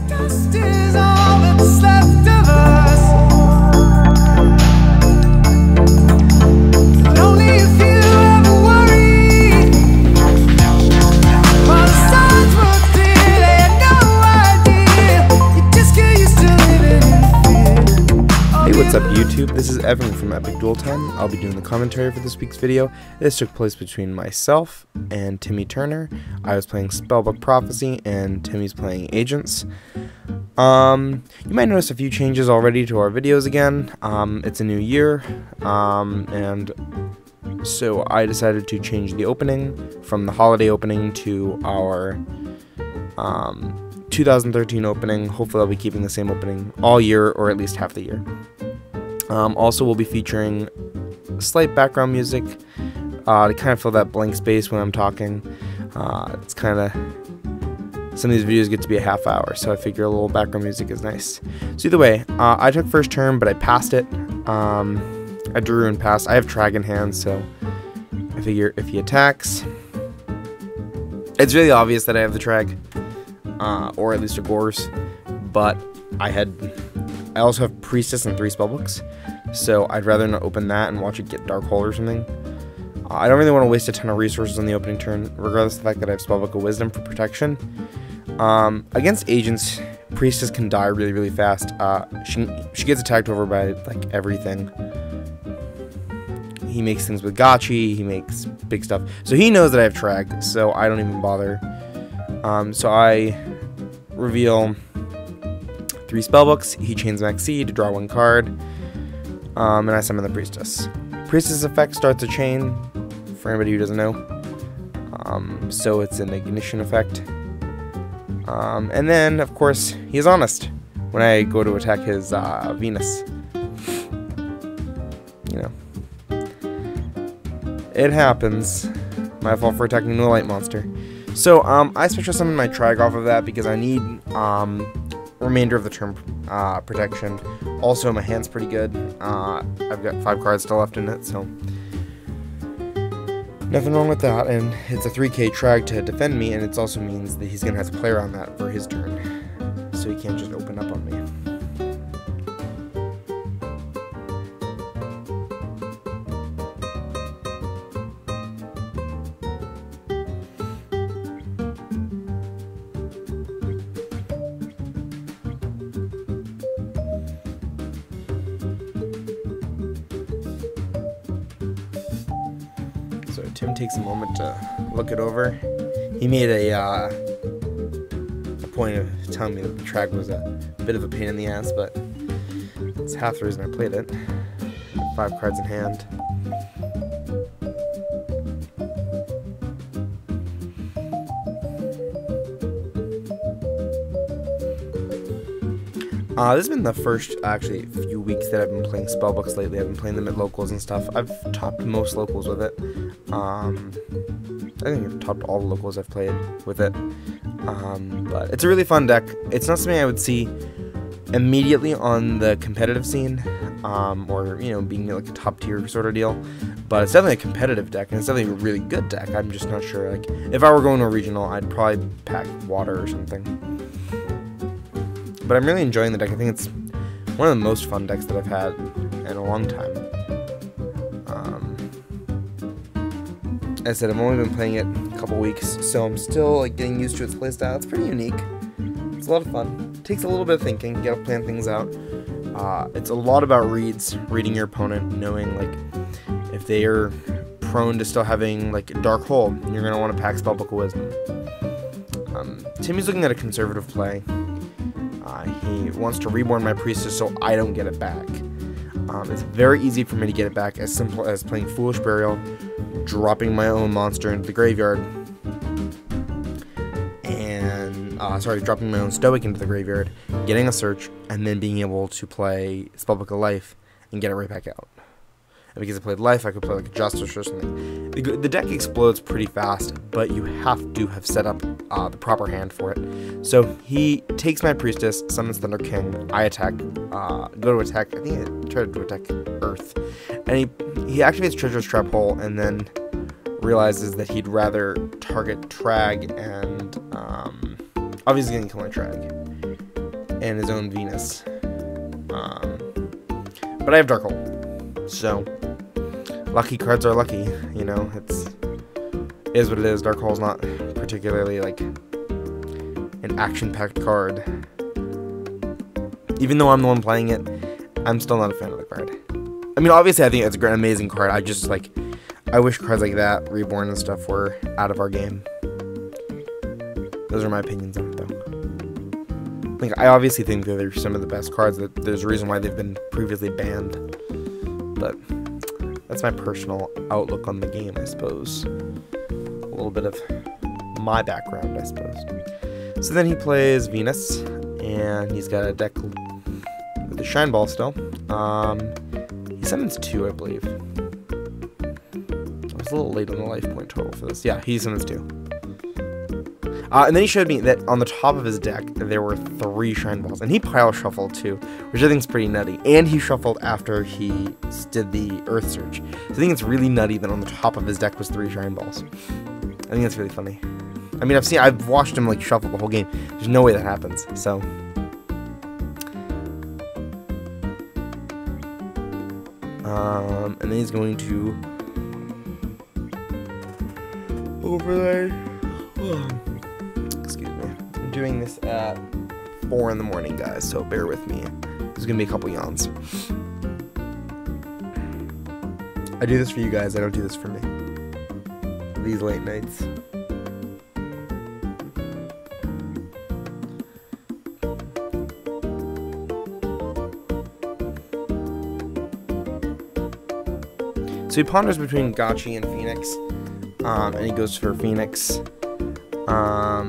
Dust is all that's left of us. And only if you ever worry. While the signs were clear, they had no idea. You just get used to living in fear. Hey, what's up YouTube? This is Evan from Epic Duel Time. I'll be doing the commentary for this week's video. This took place between myself and Timmy Turner. I was playing Spellbook Prophecy and Timmy's playing Agents. You might notice a few changes already to our videos again. It's a new year, and so I decided to change the opening from the holiday opening to our 2013 opening. Hopefully I'll be keeping the same opening all year, or at least half the year. Also, we'll be featuring slight background music to kind of fill that blank space when I'm talking. It's kind of, some of these videos get to be a half hour, so I figure a little background music is nice. So either way, I took first turn, but I passed it. I drew and passed. I have Trag in hand, so I figure if he attacks, it's really obvious that I have the Trag, or at least a Gores, but I also have Priestess and 3 Spellbooks, so I'd rather not open that and watch it get Dark Hole or something. I don't really want to waste a ton of resources on the opening turn, regardless of the fact that I have Spellbook of Wisdom for protection. Against Agents, Priestess can die really, really fast. She gets attacked over by, like, everything. He makes things with Gotchi, he makes big stuff. So he knows that I have Trag, so I don't even bother. So I reveal 3 Spellbooks, he chains Max C to draw 1 card, and I summon the Priestess. Priestess effect starts a chain, for anybody who doesn't know, so it's an ignition effect. And then, of course, he is honest when I go to attack his Venus. You know. It happens. My fault for attacking the light monster. So, I special summon my Trag off of that because I need remainder of the turn protection. Also, my hand's pretty good. I've got 5 cards still left in it, so nothing wrong with that. And it's a 3k Trag to defend me, and it also means that he's gonna have to play around that for his turn, so he can't just open up on me. So Tim takes a moment to look it over. He made a point of telling me that the Trag was a bit of a pain in the ass, but it's half the reason I played it. 5 cards in hand. This has been the first, actually, few weeks that I've been playing Spellbooks lately. I've been playing them at locals and stuff. I've topped most locals with it. I think I've topped all the locals I've played with it. But it's a really fun deck. It's not something I would see immediately on the competitive scene, or, you know, being like a top tier sort of deal. But it's definitely a competitive deck, and it's definitely a really good deck. I'm just not sure. Like, if I were going to a regional, I'd probably pack water or something. But I'm really enjoying the deck. I think it's one of the most fun decks that I've had in a long time. As I said, I've only been playing it a couple weeks, so I'm still like getting used to its playstyle. It's pretty unique. It's a lot of fun. It takes a little bit of thinking. You gotta plan things out. It's a lot about reading your opponent, knowing like if they are prone to still having like a Dark Hole, you're gonna want to pack Spellbook of Wisdom. Timmy's looking at a conservative play. He wants to reborn my Priestess so I don't get it back. It's very easy for me to get it back, as simple as playing Foolish Burial, dropping my own monster into the graveyard, and, dropping my own Stoic into the graveyard, getting a search, and then being able to play Spellbook of Life and get it right back out. And because I played Life, I could play like a Justice or something. The deck explodes pretty fast, but you have to have set up the proper hand for it. So he takes my Priestess, summons Thunder King. I attack, go to attack. I think I tried to attack Earth, and he activates Treacherous Trap Hole, and then realizes that he'd rather target Trag and obviously gonna kill my Trag. and his own Venus. But I have Darkhold, so lucky cards are lucky. You know, it is what it is. Darkhold's not particularly like an action-packed card. Even though I'm the one playing it, I'm still not a fan of the card. I mean, obviously, I think it's a great, amazing card. I just like, I wish cards like that, Reborn and stuff, were out of our game. Those are my opinions on it, though. Like, I obviously think that they're some of the best cards. That there's a reason why they've been previously banned. But that's my personal outlook on the game, I suppose. A little bit of my background, I suppose. So then he plays Venus, and he's got a deck with the Shine Ball still. He summons 2, I believe. I was a little late on the life point total for this. Yeah, he summons 2. And then he showed me that on the top of his deck, there were 3 Shine Balls. And he pile shuffled too, which I think is pretty nutty. And he shuffled after he did the Earth Search. So I think it's really nutty that on the top of his deck was 3 Shine Balls. I think that's really funny. I mean, I've watched him like shuffle the whole game. There's no way that happens. So, and then he's going to overlay. Excuse me. I'm doing this at 4 in the morning, guys. So bear with me. There's gonna be a couple yawns. I do this for you guys. I don't do this for me. These late nights. So he ponders between Gotchi and Phoenix, and he goes for Phoenix. I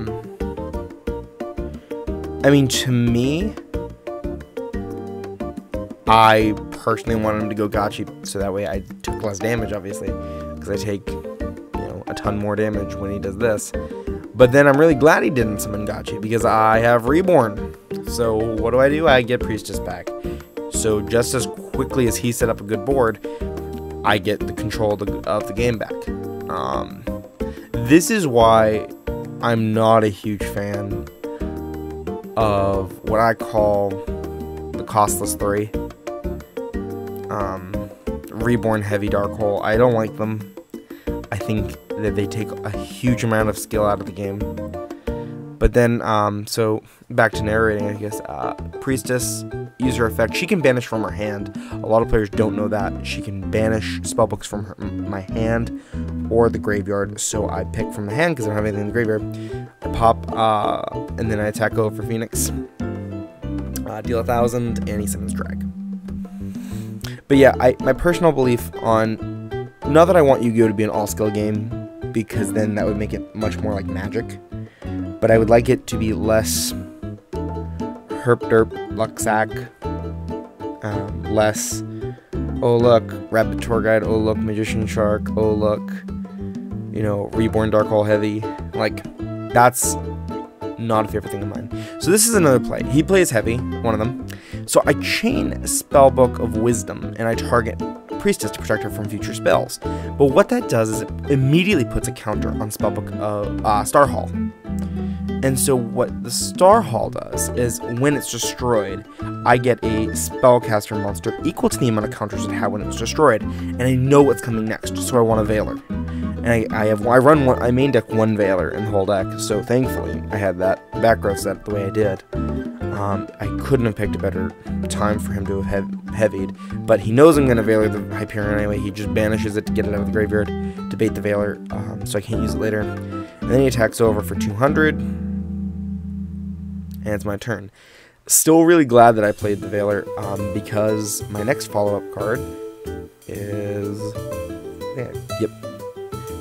mean, to me, I personally wanted him to go Gotchi, so that way I took less damage, obviously, because I take, you know, a ton more damage when he does this. But then I'm really glad he didn't summon Gotchi, because I have Reborn. So what do? I get Priestess back. So just as quickly as he set up a good board, I get the control of the game back. This is why I'm not a huge fan of what I call the costless 3. Reborn Heavy Darkhold. I don't like them. I think that they take a huge amount of skill out of the game. But then, so back to narrating, I guess. Priestess, user effect. She can banish from her hand. A lot of players don't know that. She can banish spellbooks from my hand or the graveyard. So I pick from the hand because I don't have anything in the graveyard. I pop, and then I attack over for Phoenix. Deal 1,000, and he summons Drag. But yeah, my personal belief on, not that I want Yu-Gi-Oh! To be an all-skill game, because then that would make it much more like Magic. But I would like it to be less herp derp luck sack, less, oh look, Rapid Tour Guide, oh look, Magician Shark, oh look, you know, Reborn Darkhold Heavy. Like, that's not a favorite thing of mine. So this is another play. He plays Heavy, one of them. So I chain Spellbook of Wisdom, and I target Priestess to protect her from future spells. But what that does is it immediately puts a counter on Spellbook of Star Hall. And so what the Star Hall does is when it's destroyed, I get a spellcaster monster equal to the amount of counters it had when it was destroyed, and I know what's coming next, so I want a Veiler. And I main deck 1 Veiler in the whole deck, so thankfully I had that back row set the way I did. I couldn't have picked a better time for him to have heavied, but he knows I'm going to Veiler the Hyperion anyway. He just banishes it to get it out of the graveyard to bait the Veiler, so I can't use it later. And then he attacks over for 200, and it's my turn. Still really glad that I played the Veiler, because my next follow-up card is,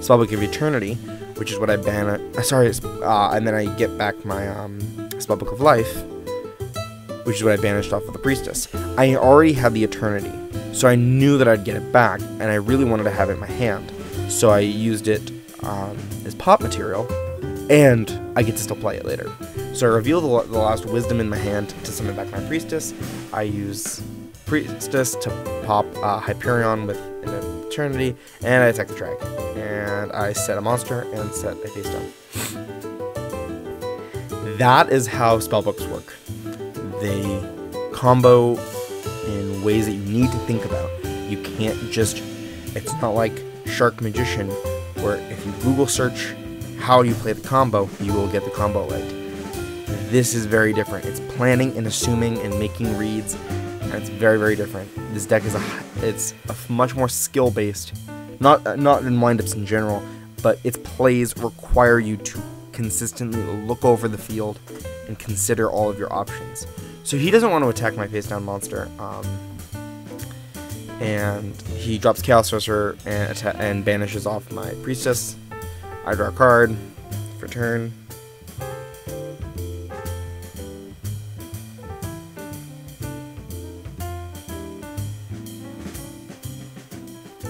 Spellbook of Eternity, which is what I ban it. And then I get back my Spellbook of Life, which is what I banished off of the Priestess. I already had the Eternity, so I knew that I'd get it back, and I really wanted to have it in my hand. So I used it as pop material, and I get to still play it later. So I reveal the last Wisdom in my hand to summon back my Priestess. I use Priestess to pop Hyperion with an Eternity, and I attack the Drag. And I set a monster and set a face down. That is how spellbooks work. They combo in ways that you need to think about. You can't just, it's not like Shark Magician, where if you Google search how do you play the combo, you will get the combo right. This is very different. It's planning and assuming and making reads, and it's very, very different. This deck is it's a much more skill based, not in windups in general, but its plays require you to consistently look over the field and consider all of your options. So he doesn't want to attack my face down monster, and he drops Chaos Sorcerer and banishes off my Priestess. I draw a card for turn.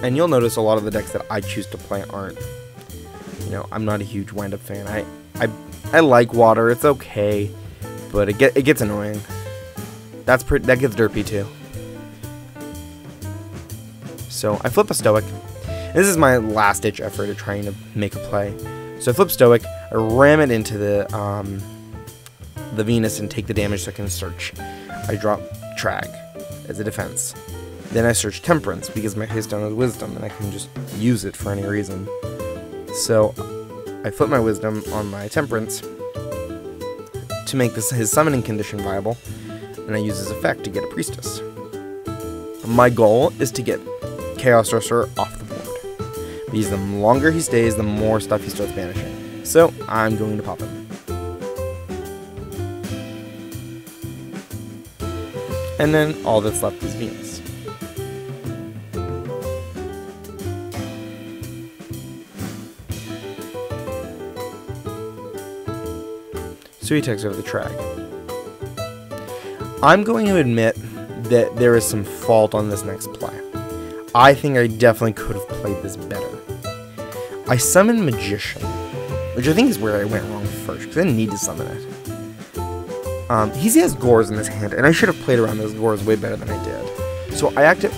And you'll notice a lot of the decks that I choose to play aren't, you know, I'm not a huge wind-up fan. I like water, it's okay, but it gets annoying. That gets derpy too. So I flip a Stoic. This is my last-ditch effort at trying to make a play. So I flip Stoic, I ram it into the Venus and take the damage so I can search. I drop Trag as a defense. Then I search Temperance because my face down is Wisdom and I can just use it for any reason. So I flip my Wisdom on my Temperance to make his summoning condition viable, and I use his effect to get a Priestess. My goal is to get Chaos Sorcerer off the board, because the longer he stays, the more stuff he starts banishing. So I'm going to pop him. And then all that's left is Venus. So he takes over the Trag. I'm going to admit that there is some fault on this next play. I think I definitely could have played this better. I summoned Magician, which I think is where I went wrong first, because I didn't need to summon it. He has Gores in his hand, and I should have played around those Gores way better than I did. So I acted.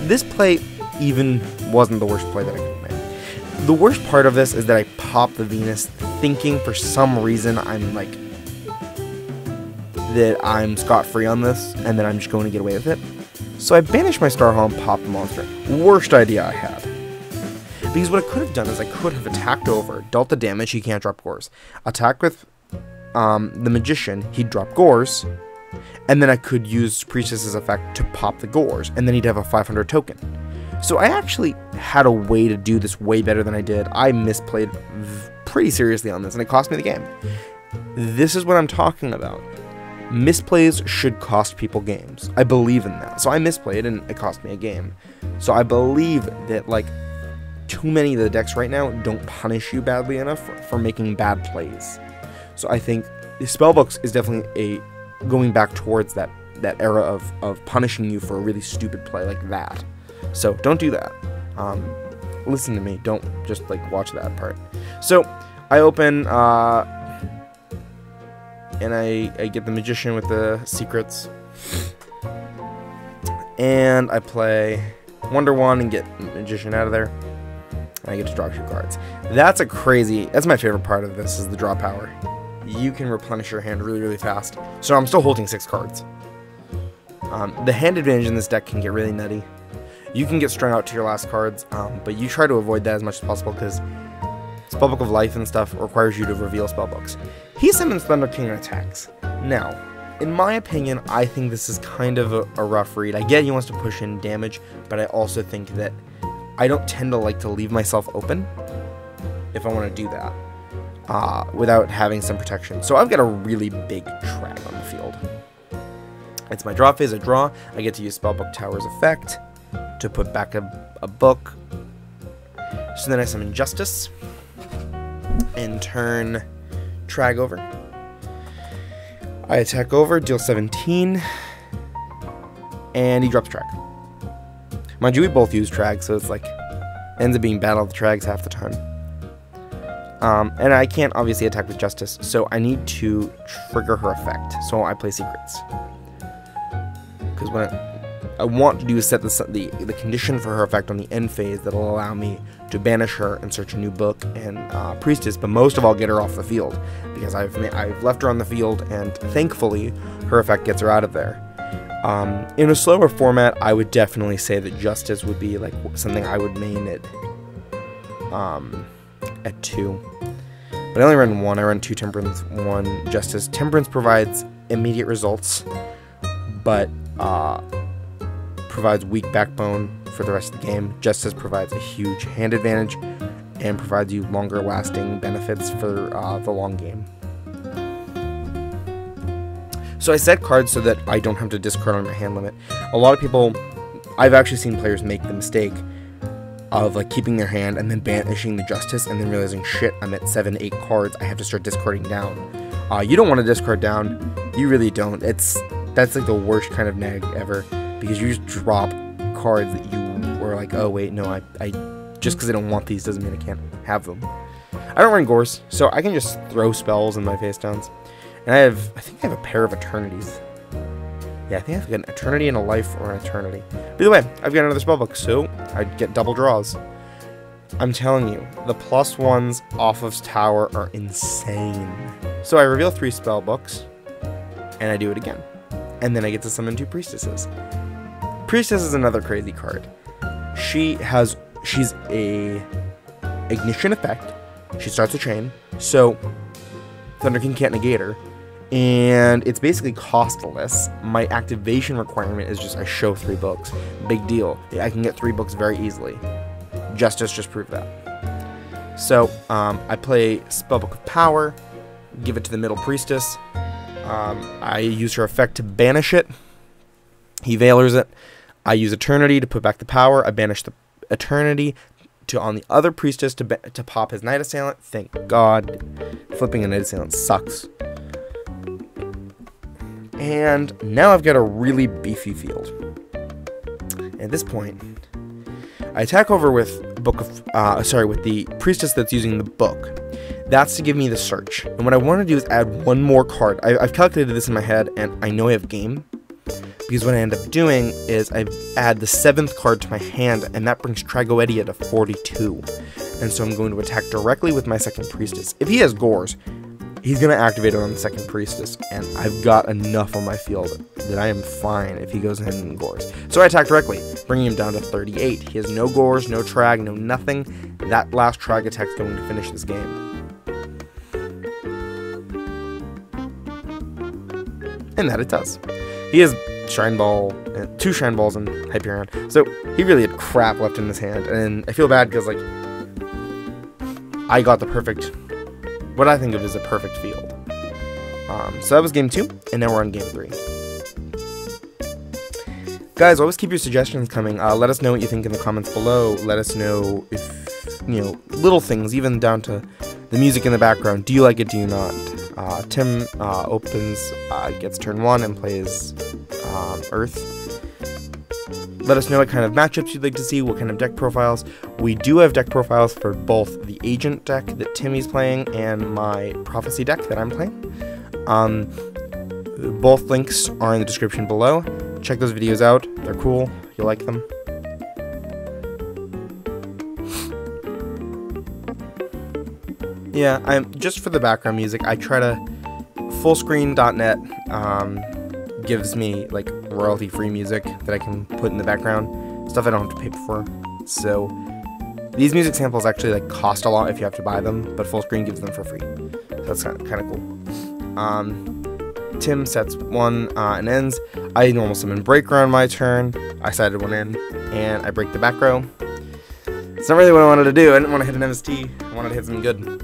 This play even wasn't the worst play that I could have made. The worst part of this is that I popped the Venus thinking for some reason that I'm scot-free on this, and that I'm just going to get away with it. So I banished my Star Home, popped the monster. Worst idea I had. Because what I could have done is I could have attacked over, dealt the damage, he can't drop Gores. Attack with the Magician, he'd drop Gores, and then I could use Priestess's effect to pop the Gores, and then he'd have a 500 token. So I actually had a way to do this way better than I did. I misplayed pretty seriously on this, and it cost me the game. This is what I'm talking about. Misplays should cost people games. I believe in that. So I misplayed and it cost me a game. So I believe that, like, too many of the decks right now don't punish you badly enough for making bad plays. So I think Spellbooks is definitely going back towards that era of punishing you for a really stupid play like that. So don't do that. Listen to me. Don't just, like, watch that part. So I open... and I get the Magician with the secrets, and I play Wonder Wand and get Magician out of there, and I get to draw 2 cards. That's my favorite part of this, is the draw power. You can replenish your hand really, really fast. So I'm still holding 6 cards. The hand advantage in this deck can get really nutty. You can get strung out to your last cards, but you try to avoid that as much as possible, because Spellbook of Life and stuff requires you to reveal spellbooks. He summons Thunder King and attacks. Now, in my opinion, I think this is kind of a rough read. I get he wants to push in damage, but I also think that I don't tend to like to leave myself open if I want to do that without having some protection. So I've got a really big Trag on the field. It's my draw phase. I draw. I get to use Spellbook Tower's effect to put back a book. So then I summon Justice and turn Trag over. I attack over, deal 17, and he drops Trag. Mind you, we both use Trag, so it's like ends up being battle of the Trags half the time. And I can't obviously attack with Justice, so I need to trigger her effect. So I play Secrets, because I want to do is set the condition for her effect on the end phase that'll allow me to banish her and search a new book and priestess, but most of all get her off the field, because I've left her on the field, and thankfully her effect gets her out of there. In a slower format, I would definitely say that Justice would be like something I would main at 2. But I only run 1. I run 2 Temperance, 1 Justice. Temperance provides immediate results, but provides weak backbone for the rest of the game. Justice provides a huge hand advantage and provides you longer lasting benefits for the long game. So I set cards so that I don't have to discard on my hand limit. A lot of people, I've actually seen players make the mistake of like keeping their hand and then banishing the Justice and then realizing, shit, I'm at 7, 8 cards, I have to start discarding down. You don't want to discard down. You really don't. That's like the worst kind of nag ever, because you just drop cards that you were like, oh wait, no, I just because I don't want these doesn't mean I can't have them. I don't run Gores, so I can just throw spells in my face downs. And I think I have a pair of Eternities. Yeah, I think I have an Eternity and a Life or an Eternity. By the way, I've got another spellbook, so I get double draws. I'm telling you, the +1s off of Tower are insane. So I reveal 3 spellbooks, and I do it again. And then I get to summon 2 priestesses. Priestess is another crazy card. She's a ignition effect. She starts a chain, so Thunder King can't negate her. And it's basically costless. My activation requirement is just I show 3 books. Big deal. I can get 3 books very easily. Justice just proved that. So I play Spellbook of Power, give it to the middle priestess. I use her effect to banish it. He Veilers it. I use Eternity to put back the power. I banish the Eternity on the other priestess to pop his Night Assailant. Thank God. Flipping a Night Assailant sucks. And now I've got a really beefy field. At this point, I attack over with with the priestess that's using the book. That's to give me the search. And what I want to do is add 1 more card. I've calculated this in my head, and I know I have game. Because what I end up doing is I add the 7th card to my hand, and that brings Tragoedia to 42. And so I'm going to attack directly with my 2nd priestess. If he has Gores, he's going to activate it on the 2nd priestess, and I've got enough on my field that I am fine if he goes ahead and Gores. So I attack directly, bringing him down to 38. He has no Gores, no Trag, no nothing. That last Trag attack is going to finish this game. And that it does. He has Shrine Ball, 2 Shrine Balls, and Hyperion. So he really had crap left in his hand, and I feel bad because, like, I got the perfect, what I think of as a perfect field. So that was game 2, and now we're on game 3. Guys, always keep your suggestions coming. Let us know what you think in the comments below. Let us know if, little things, even down to the music in the background. Do you like it? Do you not? Tim gets turn 1 and plays Earth. Let us know what kind of matchups you'd like to see, what kind of deck profiles. We do have deck profiles for both the Agent deck that Timmy's playing and my Prophecy deck that I'm playing. Both links are in the description below. Check those videos out. They're cool. You'll like them. Yeah, just for the background music, I try to fullscreen.net gives me like royalty-free music that I can put in the background, stuff I don't have to pay for. So these music samples actually like cost a lot if you have to buy them, but Fullscreen gives them for free. So that's kind of cool. Tim sets 1 and ends. I normal summon Breaker on my turn. I sided 1 in, and I break the back row. It's not really what I wanted to do. I didn't want to hit an MST. I wanted to hit something good.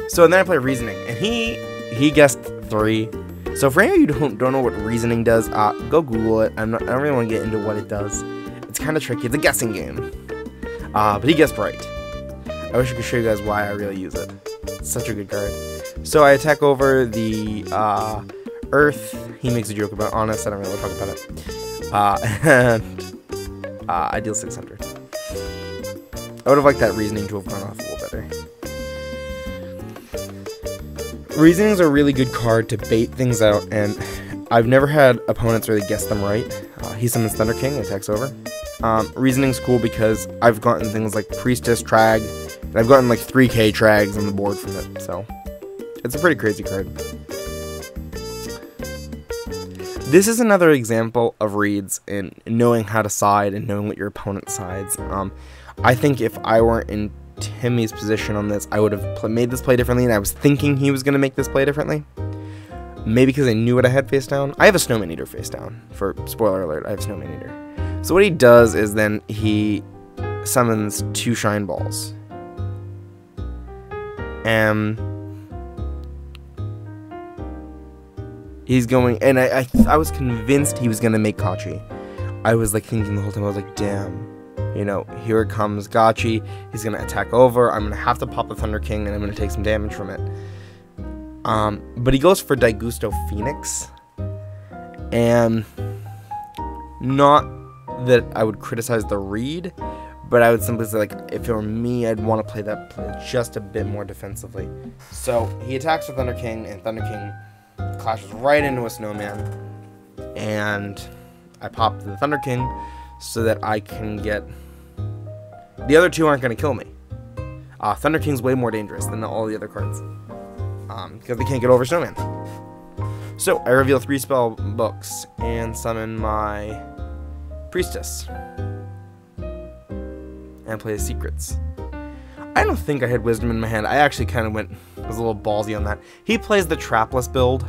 So then I play Reasoning, and he guessed 3. So for any of you who don't know what Reasoning does, go Google it. I don't really want to get into what it does. It's kind of tricky. It's a guessing game. But he guessed right. I wish I could show you guys why I really use it. It's such a good card. So I attack over the Earth. He makes a joke about Honest. I don't really want to talk about it. And I deal 600. I would have liked that Reasoning to have gone off a little better. Reasoning is a really good card to bait things out, and I've never had opponents really guess them right. He summons Thunder King, attacks over. Reasoning's cool because I've gotten things like Priestess, Trag, and I've gotten like 3k Trags on the board from it, so it's a pretty crazy card. This is another example of reads and knowing how to side and knowing what your opponent sides. I think if I weren't in Timmy's position on this, I would have made this play differently, and I was thinking he was going to make this play differently. Maybe because I knew what I had face down. I have a Snowman Eater face down. For spoiler alert, I have Snowman Eater. So what he does is then he summons 2 Shine Balls. And he's going, and I was convinced he was going to make Kachi. I was like thinking the whole time, I was like, damn. You know, here it comes Gachi. He's going to attack over. I'm going to have to pop the Thunder King, and I'm going to take some damage from it. But he goes for Daigusto Phoenix. And not that I would criticize the read, but I would simply say, like, if it were me, I'd want to play that play just a bit more defensively. So he attacks with Thunder King, and Thunder King clashes right into a Snowman. And I pop the Thunder King so that I can get... The other 2 aren't going to kill me. Thunder King's way more dangerous than all the other cards. Because they can't get over Snowman. So, I reveal 3 spell books and summon my Priestess. And play Secrets. I don't think I had Wisdom in my hand. I actually kind of was a little ballsy on that. He plays the Trapless build.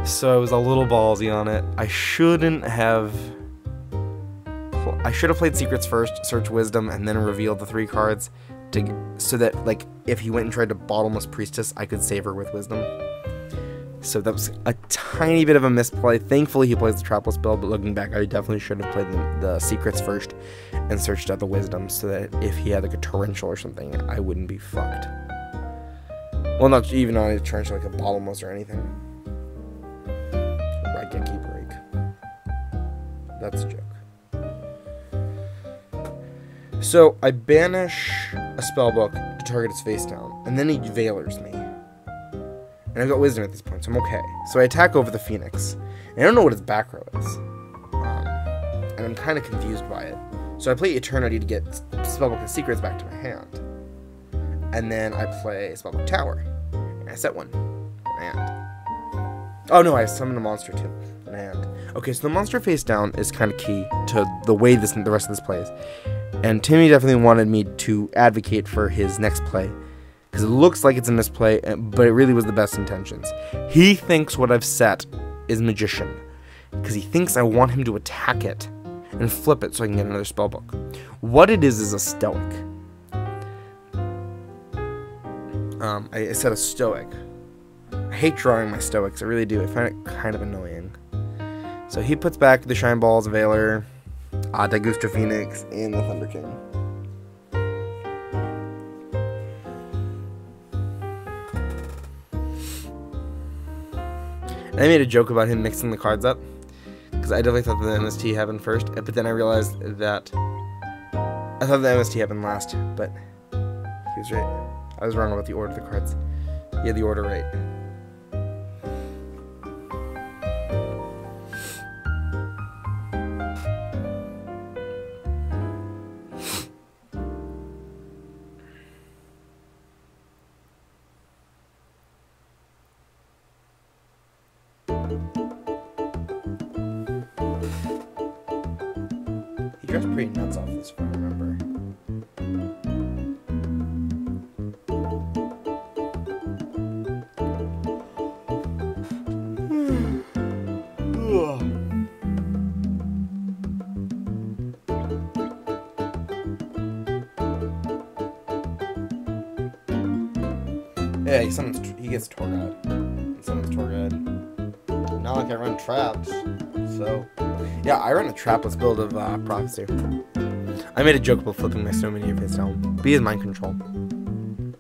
So I was a little ballsy on it. I should have played Secrets first, search Wisdom, and then reveal the 3 cards so that, like, if he went and tried to Bottomless Priestess, I could save her with Wisdom. So that was a tiny bit of a misplay. Thankfully, he plays the Trapless build, but looking back, I definitely should have played the Secrets first and searched out the Wisdom so that if he had, like, a Torrential or something, I wouldn't be fucked. Well, not even on a Torrential, like a Bottomless or anything. Right, get keep break. That's a joke. So, I banish a spellbook to target its face down, and then he Veilers me. And I've got Wisdom at this point, so I'm okay. So I attack over the Phoenix, and I don't know what its back row is. And I'm kind of confused by it. So I play Eternity to get Spellbook and Secrets back to my hand. And then I play Spellbook Tower, and I set 1. And... oh no, I summon a monster too. And... okay, so the monster face down is kind of key to the way the rest of this plays. And Timmy definitely wanted me to advocate for his next play, because it looks like it's a misplay, but it really was the best intentions. He thinks what I've set is Magician, because he thinks I want him to attack it and flip it so I can get another spellbook. What it is a Stoic. I set a Stoic. I hate drawing my Stoics, I really do. I find it kind of annoying. So he puts back the Shine Balls, Veiler, Daigusto Phoenix, and the Thunder King. And I made a joke about him mixing the cards up, because I definitely thought the MST happened first, but then I realized that I thought the MST happened last, but he was right. I was wrong about the order of the cards. He had the order right. He dressed pretty nuts off this, if I remember. Yeah, he gets Torgod. He summons Torgod. Not like I run traps, so... yeah, I run a trapless build of Prophecy. I made a joke about flipping my Snowman Eater face down. B is mind control.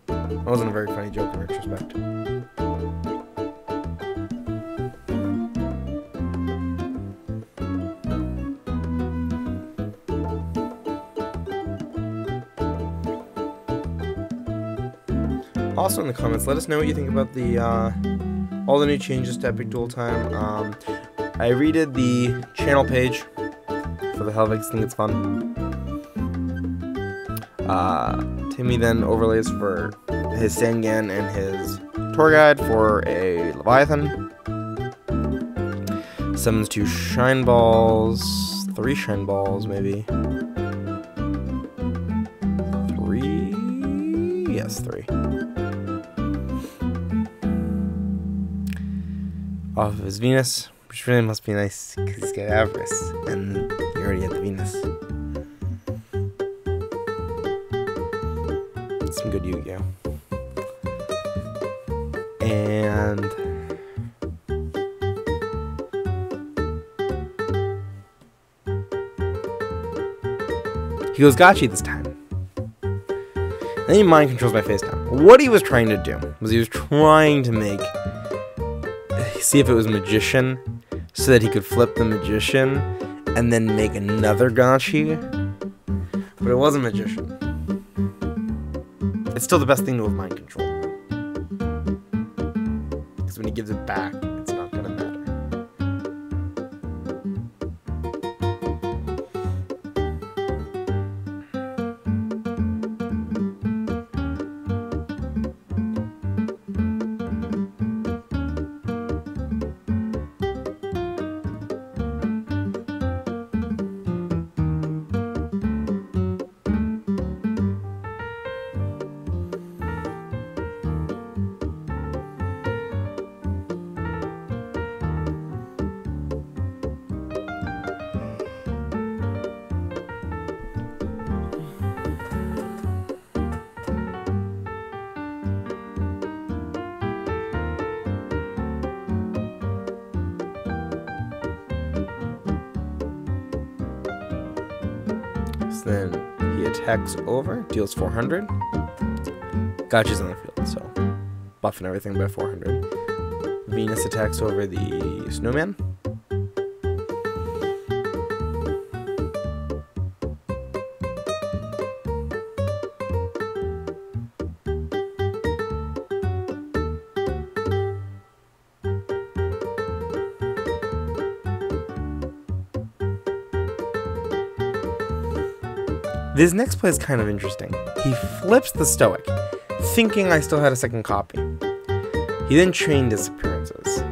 That wasn't a very funny joke in retrospect. Also in the comments, let us know what you think about the all the new changes to Epic Duel Time. I redid the channel page for the hell of it. I think it's fun. Timmy then overlays for his Sangan and his tour guide for a Leviathan. Summons 2 shine balls, 3 shine balls maybe. 3? Yes, 3. Off of his Venus, which really must be nice because he's got Avarice, and you already had the Venus. Some good Yu-Gi-Oh! And he goes Gotchi this time. Then he mind controls my face down. What he was trying to do was he was trying to see if it was Magician so that he could flip the Magician and then make another Gotchi. But it wasn't Magician. It's still the best thing to have mind control. Because when he gives it back, it's not gonna matter. Then he attacks over, deals 400. Gotcha's on the field, so buffing everything by 400. Venus attacks over the snowman. This next play is kind of interesting. He flips the Stoic, thinking I still had a second copy. He then chained disappearances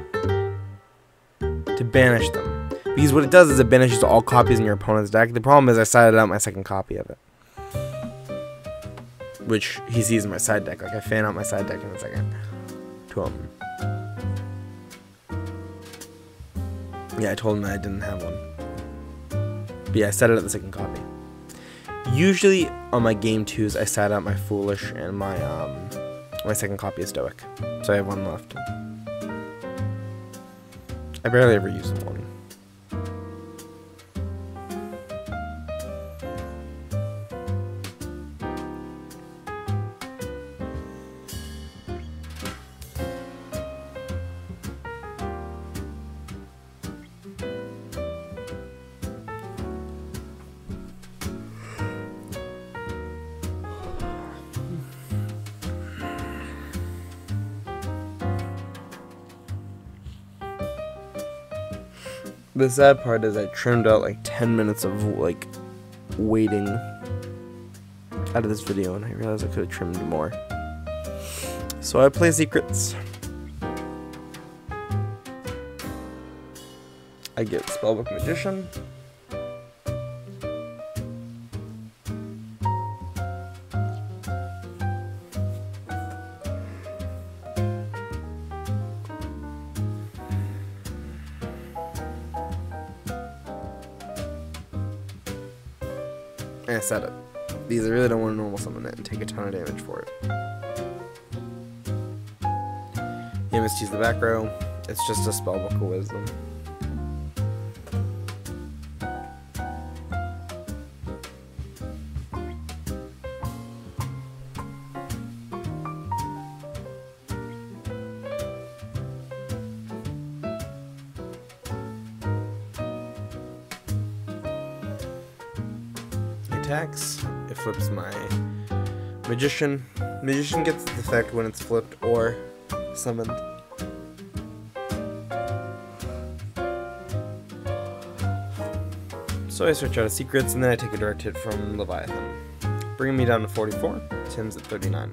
to banish them. Because what it does is it banishes all copies in your opponent's deck. The problem is I sided out my second copy of it, which he sees in my side deck. Like I fan out my side deck in a second to him. Yeah, I told him that I didn't have one. But yeah, I set it at the second copy. Usually on my game 2s, I sat out my Foolish and my my second copy of Stoic, so I have one left. I barely ever use one. The sad part is I trimmed out like 10 minutes of like waiting out of this video, and I realized I could have trimmed more. So I play secrets. I get Spellbook Magician. And I set it. Because I really don't want to normal summon it and take a ton of damage for it. You must use the back row. It's just a Spellbook of Wisdom. Attacks. It flips my Magician. Magician gets the effect when it's flipped or summoned. So I search out of secrets, and then I take a direct hit from Leviathan, bringing me down to 44. Tim's at 39.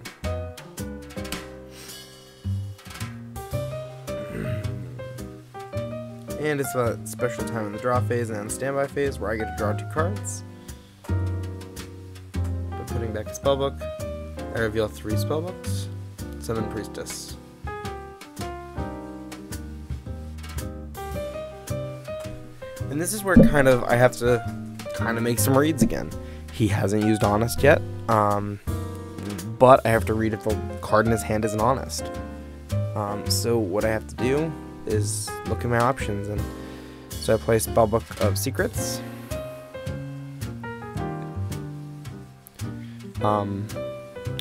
And it's a special time in the draw phase and then standby phase where I get to draw 2 cards. By putting back a spellbook, I reveal 3 spellbooks, summon Priestess. And this is where I have to make some reads again. He hasn't used Honest yet, but I have to read if the card in his hand isn't Honest. So what I have to do is look at my options, and so I play Spellbook of Secrets.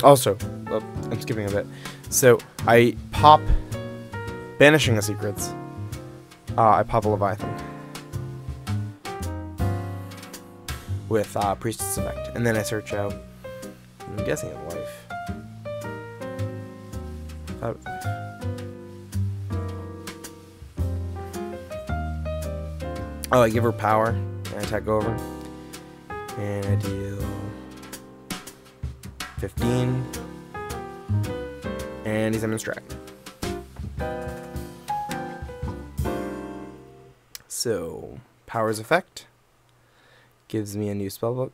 Also, I'm skipping a bit. So I pop Banishing the Secrets. I pop a Leviathan with Priestess effect, and then I search out. I'm guessing a life. Oh, I give her power, and I attack over, and I deal 15, and he summons Dragon. So, Power's effect gives me a new spellbook.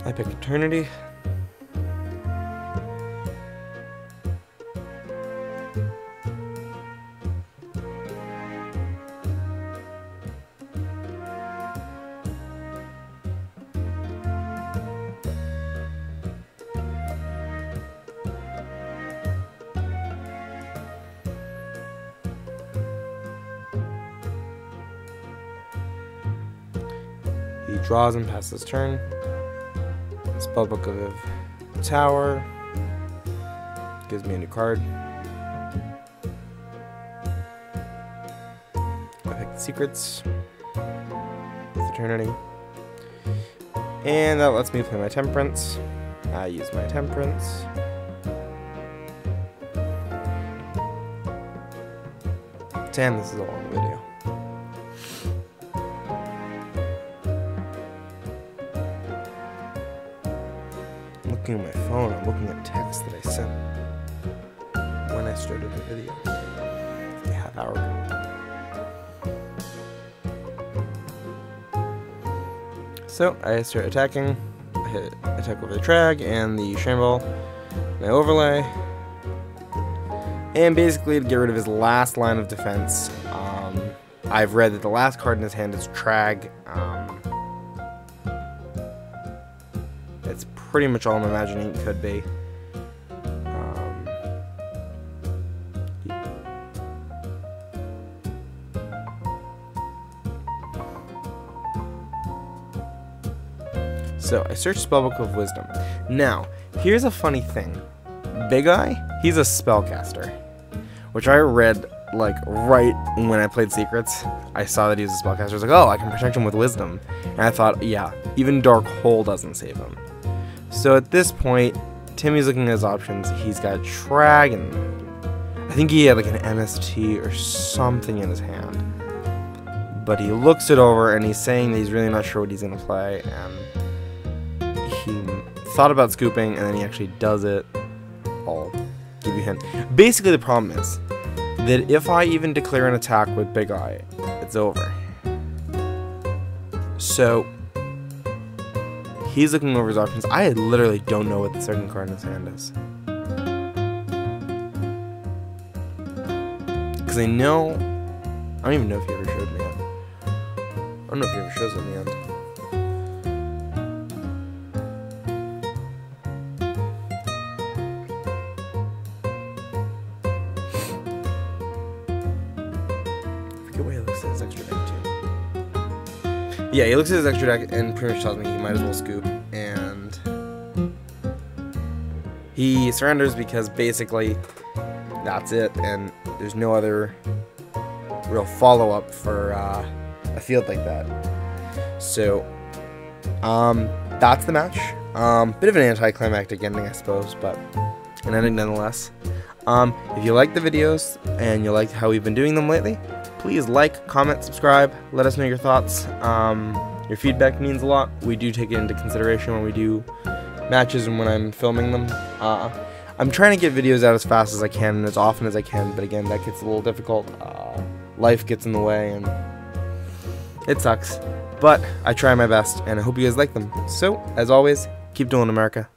I pick Eternity. He draws and passes turn. Spellbook of Tower gives me a new card. I pick the Secrets with Eternity, and that lets me play my Temperance. I use my Temperance. Damn, this is a long video. Looking at my phone, I'm looking at text that I sent when I started the video a half hour ago. So I start attacking. I attack over the Trag and the Shamball, my overlay, and basically to get rid of his last line of defense. I've read that the last card in his hand is Trag. It's pretty much all I'm imagining it could be. So I searched Spellbook of Wisdom. Now, here's a funny thing. Big Eye, he's a spellcaster, which I read like right when I played Secrets. I saw that he was a spellcaster. I was like, oh, I can protect him with Wisdom. And I thought, yeah, even Dark Hole doesn't save him. So at this point, Timmy's looking at his options. He's got Trag, and I think he had like an MST or something in his hand. But he looks it over, and he's saying that he's really not sure what he's going to play, and he thought about scooping, and then he actually does it. I'll give you a hint. Basically, the problem is that if I even declare an attack with Big Eye, it's over. So he's looking over his options. I literally don't know what the second card in his hand is. Because I don't even know if he ever showed me yet. I don't know if he ever shows it in the end. I forget what he looks at his extra deck too. Yeah, he looks at his extra deck and pretty much tells me he might as well scoop, and he surrenders because basically that's it, and there's no other real follow-up for a field like that. So that's the match. Bit of an anticlimactic ending, I suppose, but Kinetic nonetheless. If you like the videos and you like how we've been doing them lately, please like, comment, subscribe, let us know your thoughts. Your feedback means a lot. We do take it into consideration when we do matches and when I'm filming them. I'm trying to get videos out as fast as I can and as often as I can, but again, that gets a little difficult. Life gets in the way and it sucks. But I try my best and I hope you guys like them. So, as always, keep dueling, America.